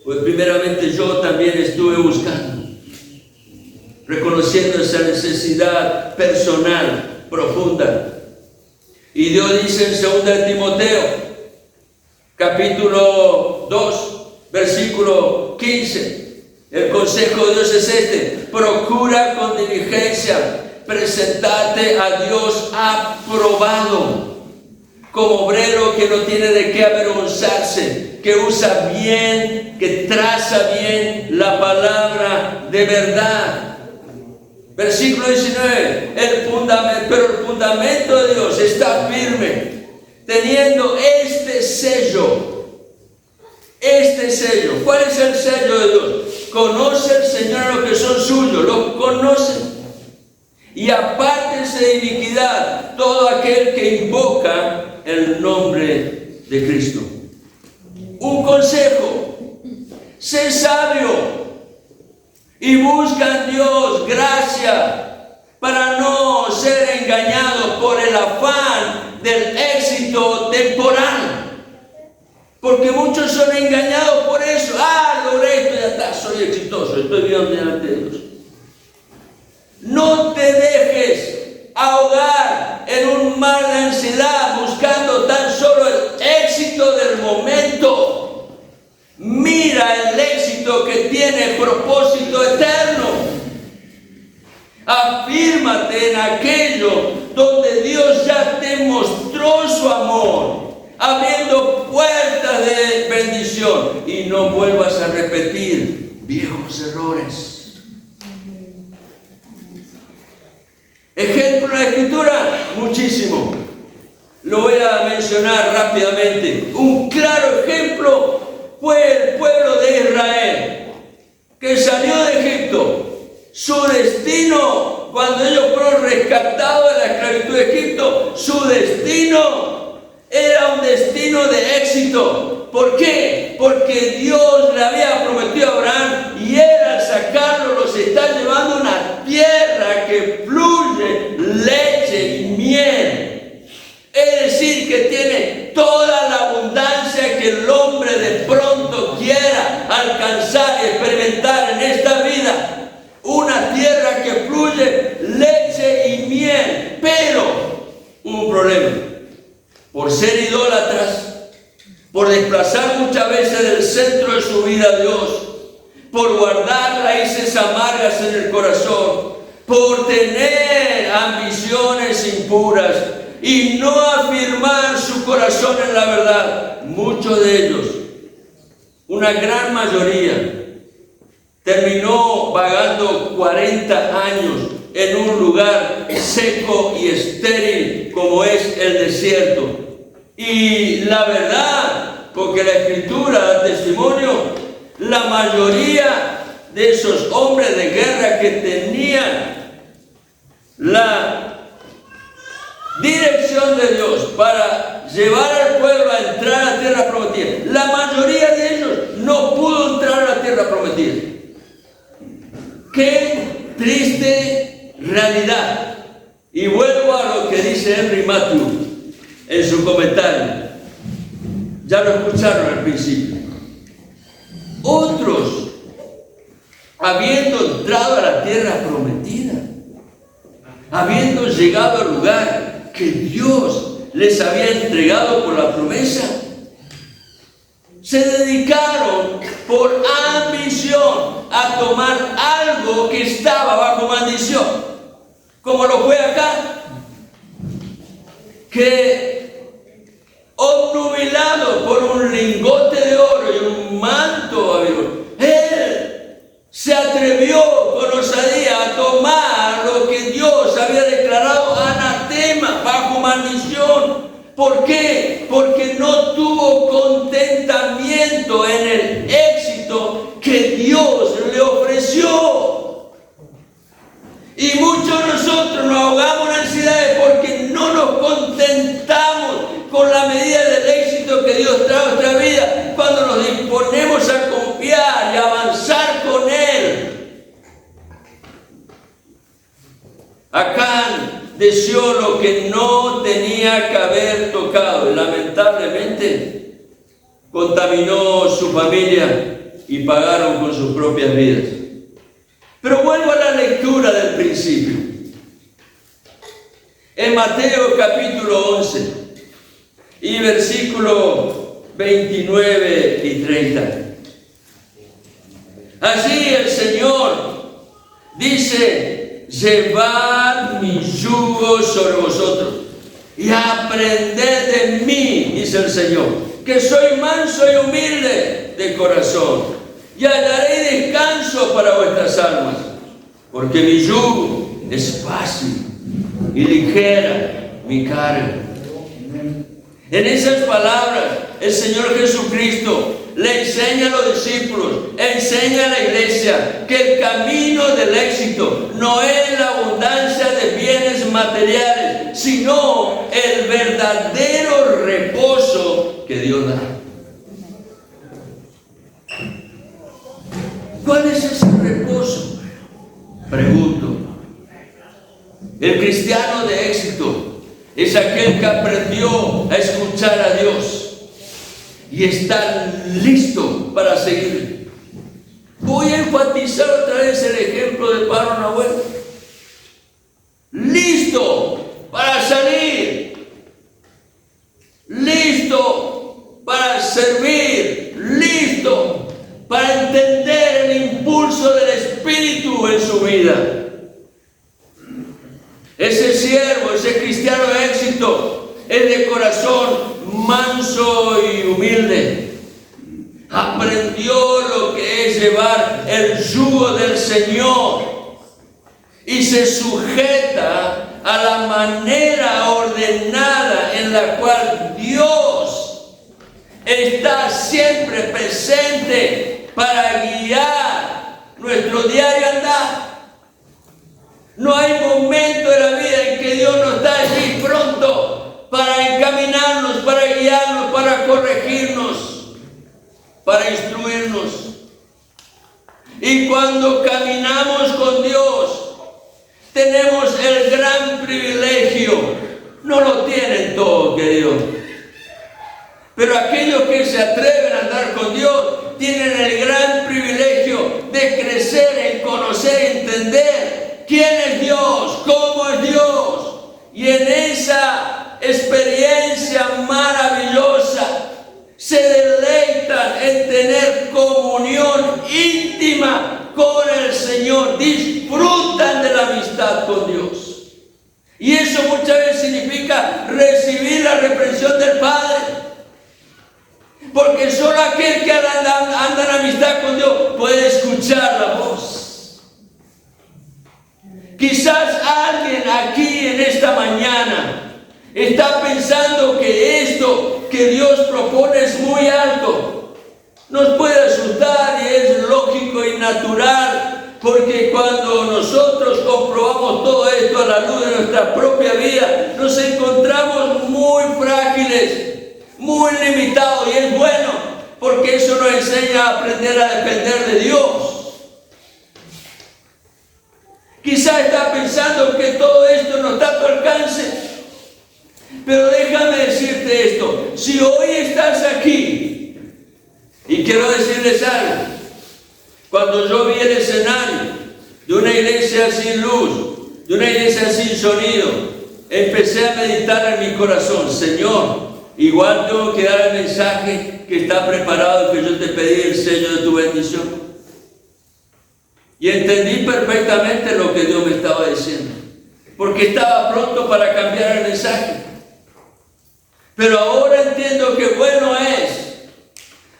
Pues primeramente yo también estuve buscando, reconociendo esa necesidad personal, profunda. Y Dios dice en 2 de Timoteo, capítulo 2, versículo 15, el consejo de Dios es este: procura con diligencia presentarte a Dios aprobado, como obrero que no tiene de qué avergonzarse, que usa bien, que traza bien la palabra de verdad. Versículo 19, pero el fundamento de Dios está firme, teniendo este sello. Este sello, ¿cuál es el sello de Dios? Conoce el Señor a los que son suyos, los conocen. Y apártense de iniquidad todo aquel que invoca el nombre de Cristo. Un consejo: sé sabio y busca en Dios gracia para no ser engañado por el afán del éxito temporal. Porque muchos son engañados por eso. Logré esto, ya está, soy exitoso, estoy bien delante de Dios. No te dejes ahogar en un mar de ansiedad buscando tan solo el éxito del momento. Mira el éxito que tiene propósito eterno. Afírmate en aquello donde Dios ya te mostró su amor, abriendo puertas de bendición, y no vuelvas a repetir viejos errores. Ejemplo de la Escritura, muchísimo. Lo voy a mencionar rápidamente. Un claro ejemplo fue el pueblo de Israel, que salió de Egipto. Su destino, cuando ellos fueron rescatados de la esclavitud de Egipto, su destino era un destino de éxito. ¿Por qué? Porque Dios le había prometido a Abraham, y él al sacarlo los está llevando a una tierra que fluye leche y miel. Es decir, que tiene toda la abundancia que el hombre de pronto quiera alcanzar y experimentar en esta vida. Una tierra que fluye leche y miel. Pero hubo un problema. por ser idólatras, por desplazar muchas veces del centro de su vida a Dios, por guardar raíces amargas en el corazón, por tener ambiciones impuras y no afirmar su corazón en la verdad. Muchos de ellos, una gran mayoría, terminó vagando 40 años en un lugar seco y estéril como es el desierto. Y la verdad, porque la Escritura da testimonio, la mayoría de esos hombres de guerra que tenían la dirección de Dios para llevar al pueblo a entrar a la tierra prometida, la mayoría de ellos no pudo entrar a la tierra prometida. Qué triste realidad. Y vuelvo a lo que dice Henry Matthew en su comentario. Ya lo escucharon al principio. Otros, habiendo entrado a la tierra prometida, habiendo llegado al lugar que Dios les había entregado por la promesa, se dedicaron por ambición a tomar algo que estaba bajo maldición, como lo fue acá, que obnubilado por un lingote de oro y un manto, él se atrevió con osadía a tomar lo que Dios había declarado anatema, bajo maldición. ¿Por qué? Porque no tuvo contentamiento en el éxito que Dios le ofreció. Y muchos de nosotros nos ahogamos en ansiedades porque no nos contentamos con la medida del éxito que Dios trae a nuestra vida cuando nos disponemos a confiar y avanzar con Él. Acán deseó lo que no tenía que haber tocado y lamentablemente contaminó su familia y pagaron con sus propias vidas. Pero vuelvo a la lectura del principio. En Mateo capítulo 11 y versículo 29 y 30. Allí el Señor dice: llevad mi yugo sobre vosotros y aprended de mí, dice el Señor, que soy manso y humilde de corazón, y hallaré descanso para vuestras almas, porque mi yugo es fácil y ligera mi carga. En esas palabras, el Señor Jesucristo le enseña a los discípulos, enseña a la iglesia que el camino del éxito no es la abundancia de bienes materiales, sino el verdadero reposo que Dios da. ¿Cuál es ese reposo? Pregunto. El cristiano de éxito es aquel que aprendió a escuchar a Dios y está listo para seguir. Voy a enfatizar otra vez el ejemplo de Pablo Nahuel. Listo para salir, listo para servir, listo para entender el impulso del Espíritu en su vida. Ese siervo, ese cristiano de éxito, es de corazón manso y humilde. Aprendió lo que es llevar el yugo del Señor y se sujeta a la manera ordenada en la cual Dios está siempre presente para guiar nuestro diario andar. No hay momento de la vida en que Dios no está allí pronto para encaminarnos, para guiarnos, para corregirnos, para instruirnos. Y cuando caminamos con Dios, tenemos el gran privilegio. No lo tienen todos, queridos. Pero aquellos que se atreven a andar con Dios tienen el gran privilegio de crecer en conocer y entender quién es Dios, cómo es Dios. Y en esa experiencia íntima con el Señor, disfrutan de la amistad con Dios. Y eso muchas veces significa recibir la reprensión del Padre. Porque solo aquel que anda en amistad con Dios puede escuchar la voz. Quizás alguien aquí en esta mañana está pensando que esto que Dios propone es muy alto. Nos puede asustar y es lógico y natural, porque cuando nosotros comprobamos todo esto a la luz de nuestra propia vida, nos encontramos muy frágiles, muy limitados, y es bueno, porque eso nos enseña a aprender a depender de Dios. Quizá está pensando que todo esto no está a tu alcance, pero déjame decirte esto: si hoy estás aquí, y quiero decirles algo, cuando yo vi el escenario de una iglesia sin luz, de una iglesia sin sonido, empecé a meditar en mi corazón: Señor, igual tengo que dar el mensaje que está preparado, que yo te pedí, el sello de tu bendición. Y entendí perfectamente lo que Dios me estaba diciendo, porque estaba pronto para cambiar el mensaje. Pero ahora entiendo que bueno es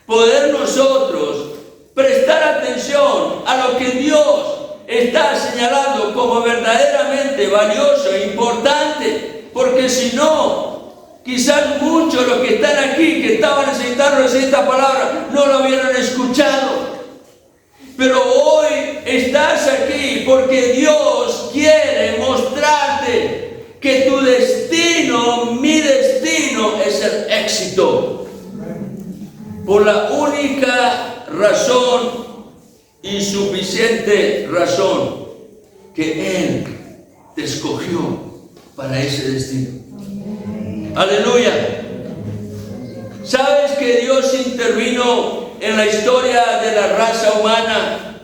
poder nosotros prestar atención a lo que Dios está señalando como verdaderamente valioso e importante, porque si no, quizás muchos de los que están aquí, que estaban necesitando recibir esta palabra, no lo hubieran escuchado. Pero hoy estás aquí porque Dios quiere mostrarte que tu destino, mi destino, es el éxito. Por la única razón y suficiente razón que Él te escogió para ese destino. Aleluya. ¿Sabes que Dios intervino en la historia de la raza humana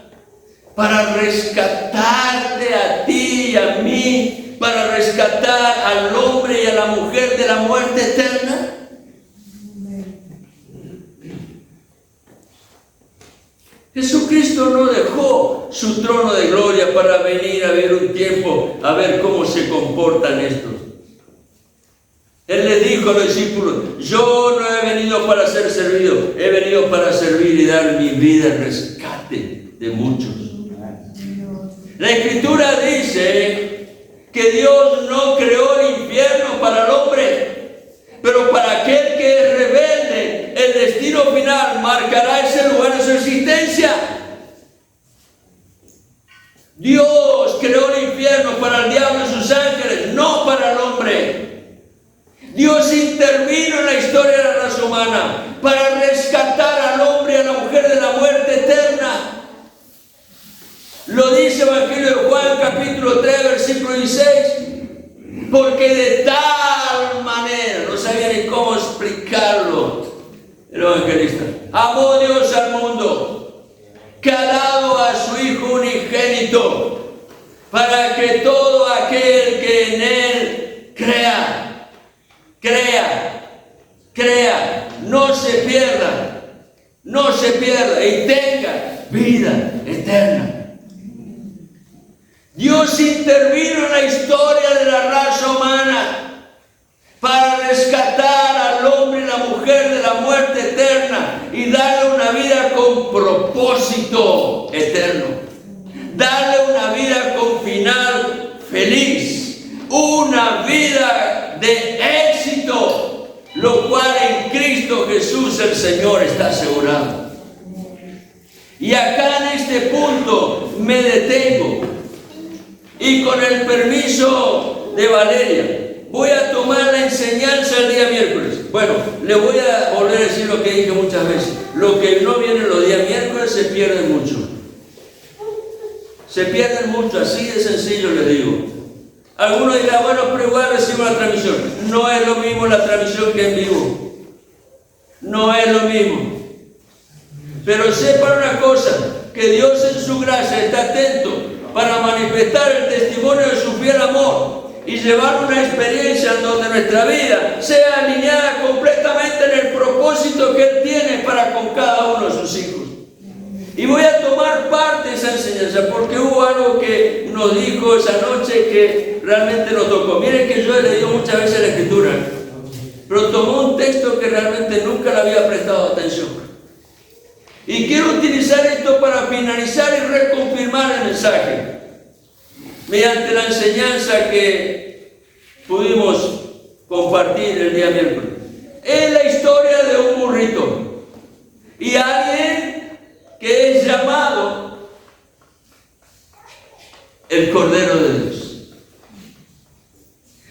para rescatarte a ti y a mí, para rescatar al hombre y a la mujer de la muerte eterna? Jesucristo no dejó su trono de gloria para venir a ver un tiempo, a ver cómo se comportan estos. Él le dijo a los discípulos: yo no he venido para ser servido, he venido para servir y dar mi vida en rescate de muchos. La Escritura dice que Dios no creó el infierno para el hombre, pero para aquel que es rebelde, el destino final marcará ese lugar en su existencia. Dios creó el infierno para el diablo y sus ángeles, no para el hombre. Dios intervino en la historia de la raza humana para rescatar al hombre y a la mujer de la muerte eterna. Lo dice el Evangelio de Juan, capítulo 3, versículo 16. Porque de tal manera, no sabía ni cómo explicarlo el evangelista, amó Dios al mundo, que ha dado a su Hijo unigénito, para que todo aquel que en Él crea, no se pierda y tenga vida eterna. Dios intervino en la historia de la raza humana para rescatar al hombre y la mujer de la muerte eterna y darle una vida con propósito eterno, darle una vida con final feliz, una vida de éxito, lo cual en Cristo Jesús el Señor está asegurado. Y acá en este punto me detengo, y con el permiso de Valeria voy a tomar la enseñanza el día miércoles. Bueno, le voy a volver a decir lo que dije muchas veces: lo que no viene los días miércoles se pierde mucho. Se pierden mucho, así de sencillo les digo. Algunos dirán: bueno, pero igual recibimos la transmisión. No es lo mismo la transmisión que en vivo. No es lo mismo. Pero sepan una cosa, que Dios en su gracia está atento para manifestar el testimonio de su fiel amor y llevar una experiencia en donde nuestra vida sea alineada completamente en el propósito que Él tiene para con cada uno de sus hijos. Y voy a tomar nos dijo esa noche que realmente nos tocó. Miren que yo he leído muchas veces la Escritura, pero tomó un texto que realmente nunca le había prestado atención. Y quiero utilizar esto para finalizar y reconfirmar el mensaje, mediante la enseñanza que pudimos compartir el día miércoles. Es la historia de un burrito y alguien que es llamado el Cordero de Dios.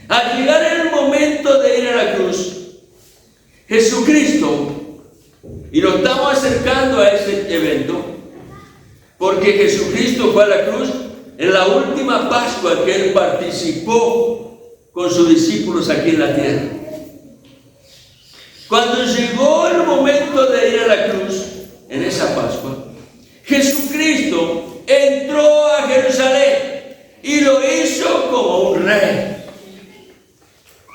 Al llegar el momento de ir a la cruz, Jesucristo, y nos estamos acercando a ese evento, porque Jesucristo fue a la cruz en la última Pascua que Él participó con sus discípulos aquí en la tierra. Cuando llegó el momento de ir a la cruz, en esa Pascua, Jesucristo entró a Jerusalén y lo hizo como un rey.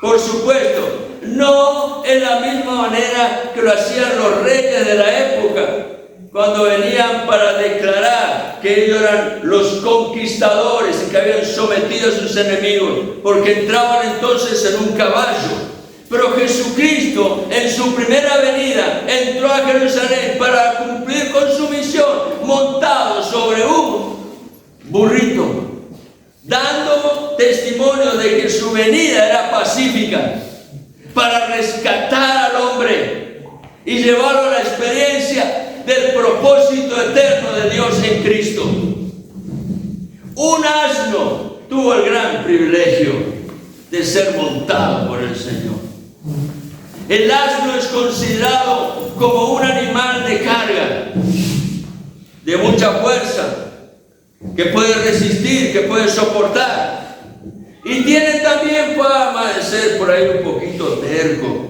Por supuesto, no en la misma manera que lo hacían los reyes de la época, cuando venían para declarar que ellos eran los conquistadores y que habían sometido a sus enemigos, porque entraban entonces en un caballo. Pero Jesucristo, en su primera venida, entró a Jerusalén para cumplir con su misión, montado sobre un burrito, dando testimonio de que su venida era pacífica, para rescatar al hombre y llevarlo a la experiencia del propósito eterno de Dios en Cristo. Un asno tuvo el gran privilegio de ser montado por el Señor. El asno es considerado como un animal de carga, de mucha fuerza, que puede resistir, que puede soportar. Y tiene también fama de ser por ahí un poquito terco,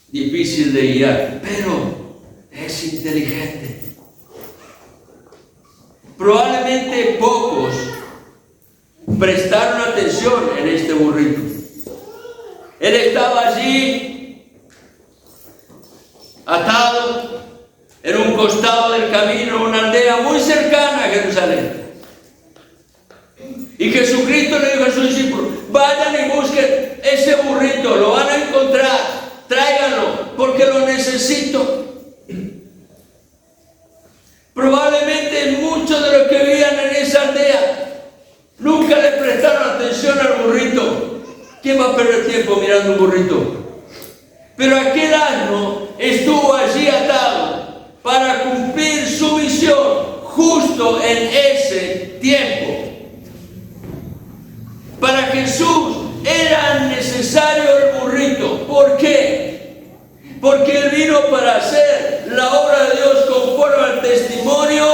difícil de guiar, pero es inteligente. Probablemente pocos prestaron atención en este burrito. Él estaba allí, atado, en un costado del camino, una aldea muy cercana a Jerusalén. Y Jesucristo le dijo a sus discípulos: vayan y busquen ese burrito, lo van a encontrar, tráiganlo, porque lo necesito. Probablemente muchos de los que vivían en esa aldea nunca le prestaron atención al burrito. ¿Quién va a perder tiempo mirando un burrito? Pero aquel asno estuvo allí atado para cumplir su misión justo en ese tiempo. Para Jesús era necesario el burrito. ¿Por qué? Porque Él vino para hacer la obra de Dios conforme al testimonio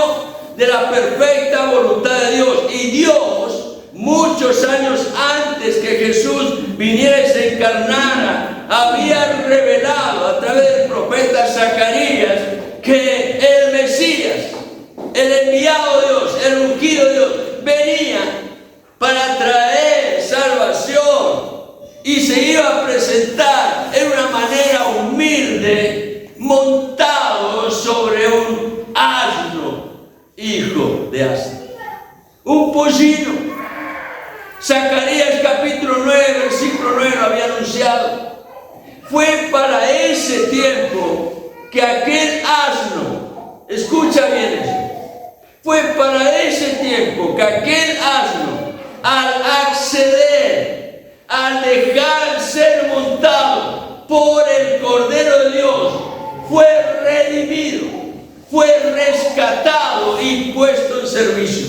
de la perfecta voluntad de Dios. Y Dios, muchos años antes que Jesús viniera y se encarnara, había revelado a través del profeta Zacarías que el Mesías, el enviado de Dios, el ungido de Dios, venía para traer salvación y se iba a presentar en una manera humilde, montado sobre un asno, hijo de asno, un pollino. Zacarías capítulo 9, versículo 9 lo había anunciado. Fue para ese tiempo que aquel asno, escucha bien eso, fue para ese tiempo que aquel asno, al acceder, al dejar ser montado por el Cordero de Dios, fue redimido, fue rescatado y puesto en servicio.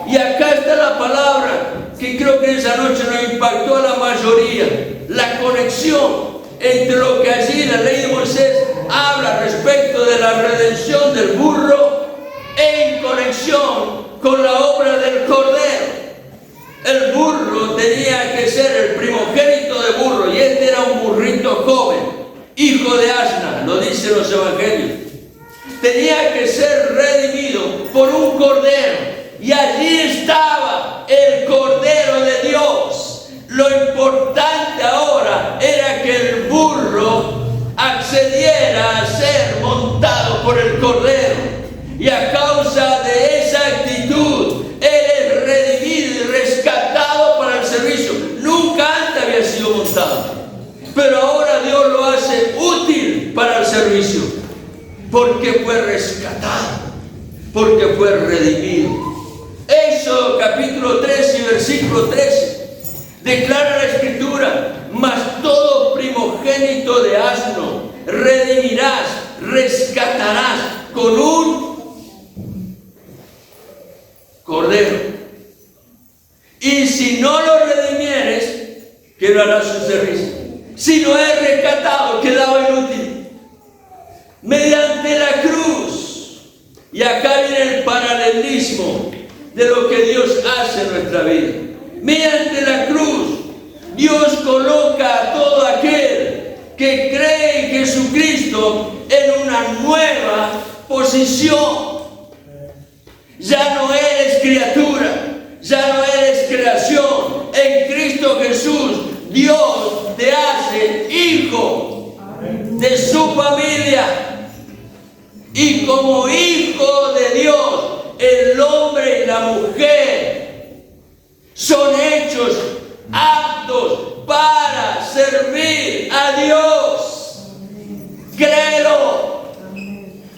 Y acá está la palabra que creo que esa noche nos impactó a la mayoría: la conexión entre lo que allí la ley de Moisés habla respecto de la redención del burro en conexión con la obra del Cordero. El burro tenía que ser el primogénito de burro, y este era un burrito joven, hijo de asna, lo dicen los evangelios. Tenía que ser redimido por un cordero, y allí estaba el Cordero de Dios. Lo importante ahora era que el burro accediera a ser montado por el Cordero, y a causa de esa actitud, él es redimido pero ahora Dios lo hace útil para el servicio, porque fue rescatado, porque fue redimido. Éxodo capítulo 3 y versículo 13 declara la Escritura: mas todo primogénito de asno redimirás, rescatarás con un cordero. Y si no lo redimieres, ¿qué lo hará su servicio? Si no es rescatado, quedaba inútil. Mediante la cruz, y acá viene el paralelismo de lo que Dios hace en nuestra vida. Mediante la cruz, Dios coloca a todo aquel que cree en Jesucristo en una nueva posición. Ya no eres criatura, ya no eres creación. En Cristo Jesús, Dios te hace hijo de su familia. Y como hijo de Dios, el hombre y la mujer son hechos aptos para servir a Dios. Créelo.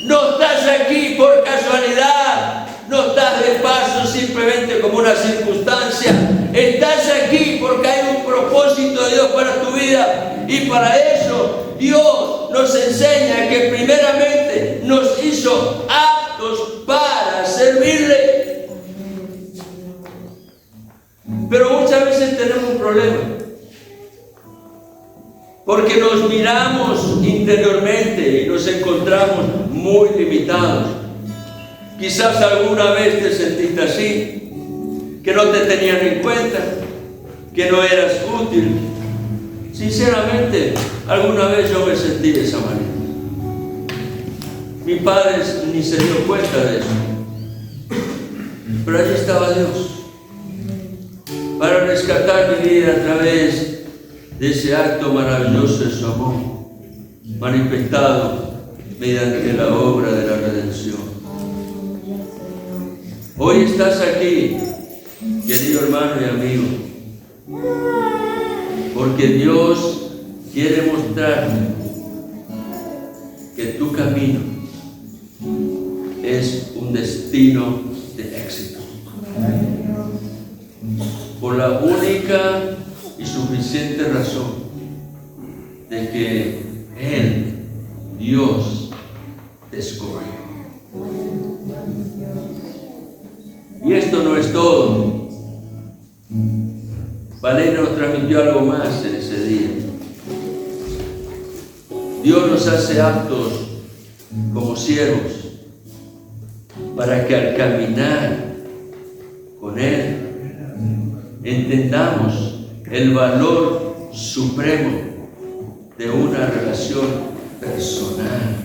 No estás aquí por casualidad, no estás de paso simplemente como una circunstancia. Estás aquí porque hay un propósito de Dios para tu vida, y para eso Dios nos enseña que primeramente nos hizo aptos para servirle. Pero muchas veces tenemos un problema, porque nos miramos interiormente y nos encontramos muy limitados. Quizás alguna vez te sentiste así, que no te tenían en cuenta, que no eras útil. Sinceramente, alguna vez yo me sentí de esa manera. Mi padre ni se dio cuenta de eso, pero allí estaba Dios para rescatar mi vida a través de ese acto maravilloso de su amor, manifestado mediante la obra de la redención. Hoy estás aquí, querido hermano y amigo, porque Dios quiere mostrarte que tu camino es un destino de éxito. Por la única y suficiente razón de que Él, Dios, te escogió. Y esto no es todo. Valeria nos transmitió algo más en ese día. Dios nos hace aptos como siervos para que al caminar con Él entendamos el valor supremo de una relación personal,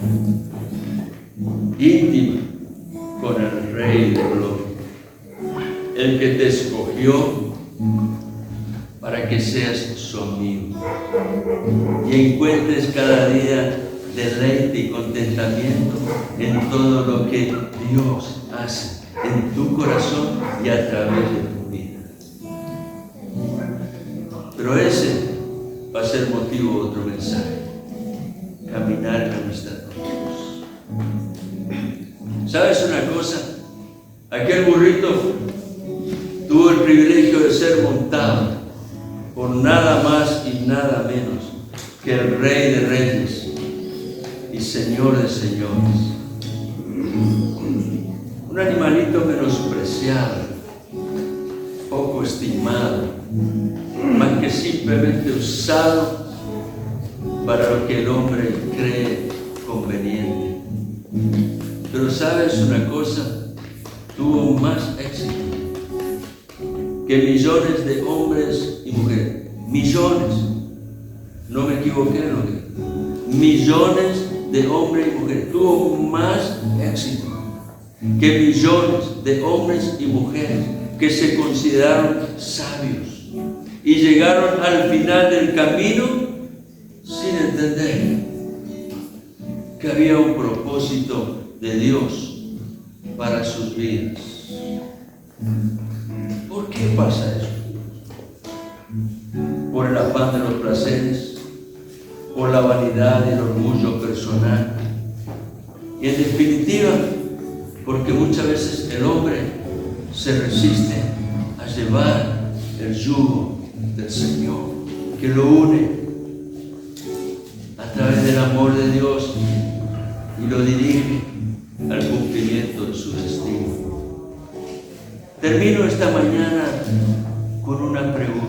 íntima, con el Rey de Gloria, el que te escogió para que seas su amigo y encuentres cada día deleite y contentamiento en todo lo que Dios hace en tu corazón y a través de tu vida. Pero ese va a ser motivo de otro mensaje: caminar en amistad con Dios. ¿Sabes una cosa? Aquel burrito tuvo el privilegio de ser montado por nada más y nada menos que el Rey de Reyes y Señor de Señores. Un animalito menospreciado, poco estimado, más que simplemente usado para lo que el hombre cree conveniente. Pero ¿sabes una cosa? Tuvo más éxito que millones de hombres y mujeres. Millones. No me equivoqué en lo que... Millones de hombres y mujeres. Tuvo más éxito que millones de hombres y mujeres que se consideraron sabios y llegaron al final del camino sin entender que había un propósito de Dios para sus vidas. ¿Por qué pasa eso? ¿Por el afán de los placeres? por la vanidad y el orgullo personal. Y en definitiva, porque muchas veces el hombre se resiste a llevar el yugo del Señor, que lo une a través del amor de Dios y lo dirige al cumplimiento de su destino. Termino esta mañana con una pregunta.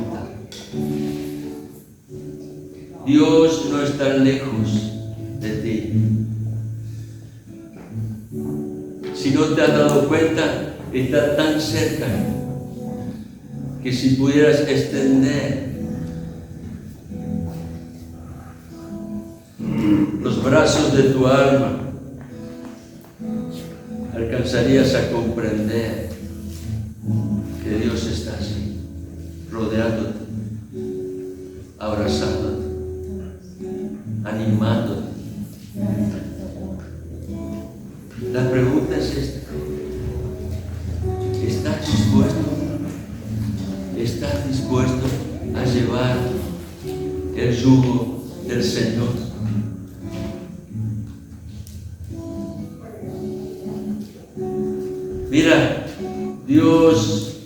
Dios no está lejos de ti. Si no te has dado cuenta, está tan cerca que si pudieras extender los brazos de tu alma, alcanzarías a comprender que Dios está allí, rodeándote, abrazándote, animándote. La pregunta es esta: ¿estás dispuesto a llevar el yugo del Señor? Mira, Dios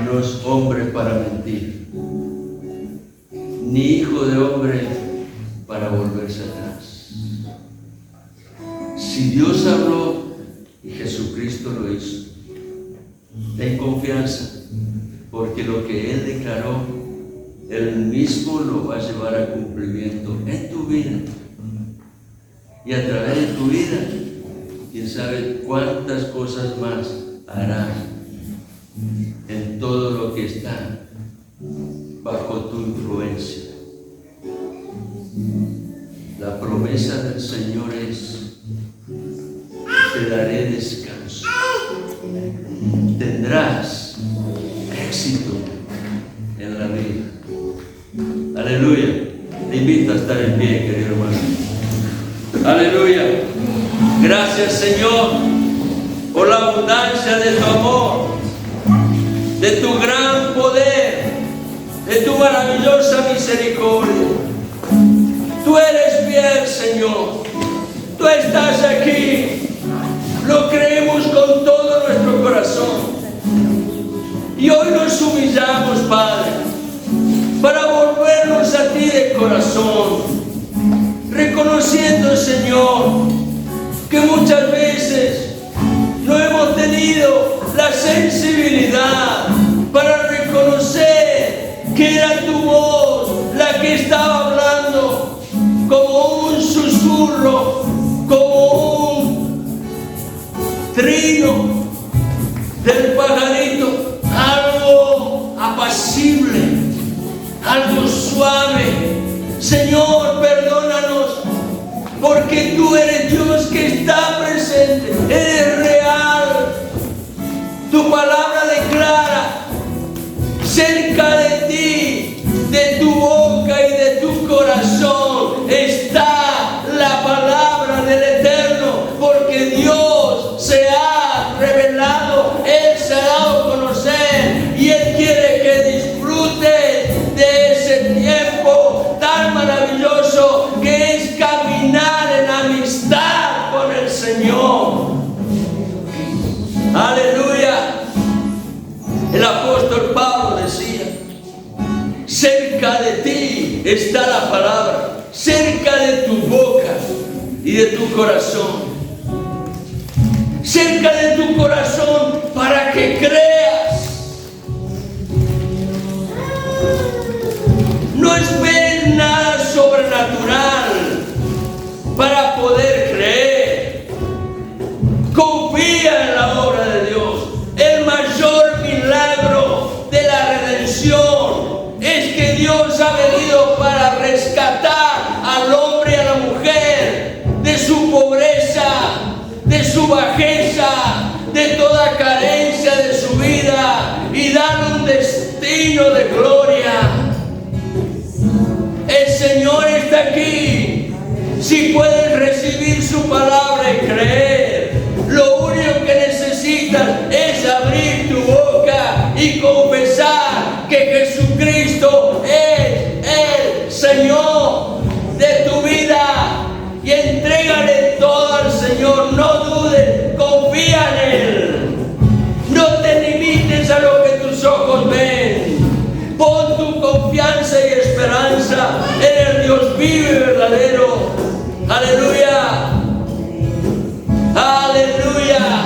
no es hombre para mentir, ni hijo de hombre para volverse atrás. Si Dios habló y Jesucristo lo hizo, ten confianza, porque lo que Él declaró, Él mismo lo va a llevar a cumplimiento en tu vida. Y a través de tu vida, quién sabe cuántas cosas más hará en todo lo que está bajo tu influencia. La promesa del Señor es: te daré descanso, tendrás éxito en la vida. Aleluya. Te invito a estar en pie, querido hermano. Aleluya. Gracias, Señor, por la abundancia de tu amor, de tu gran poder, de tu maravillosa misericordia. Tú eres fiel, Señor. Tú estás aquí. Lo creemos con todo nuestro corazón. Y hoy nos humillamos, Padre, para volvernos a ti de corazón, reconociendo, Señor, que muchas veces no hemos tenido la sensibilidad para reconocer que era tu voz la que estaba hablando, como un susurro, como un trino del pajarito, algo apacible, algo suave. Señor, perdónanos, porque tú eres Dios que está presente, eres real. Tu palabra declara: cerca de ti, de tu boca y de tu corazón está la palabra del Eterno, porque Dios se ha revelado, Él se ha dado a conocer, y Él quiere que disfrutes de ese tiempo tan maravilloso que es caminar en amistad con el Señor. Aleluya. El apóstol Pablo decía: cerca de ti está la palabra, cerca de tu boca y de tu corazón. Cerca de tu corazón para que creas. No esperes nada sobrenatural para poder creer. Confía en la obra de Dios. El mayor milagro de la redención es que Dios ha venido para rescatar al hombre y a la mujer de su pobreza, de su bajeza, de toda carencia de su vida, y darle un destino de gloria. El Señor está aquí. Si puedes recibir su palabra y creer, lo único que necesitas es abrir tu boca y confesar que Jesucristo es el Señor. tu vida y entrégale todo al Señor. No dudes, confía en Él. No te limites a lo que tus ojos ven. Pon tu confianza y esperanza en el Dios vivo y verdadero. Aleluya. Aleluya.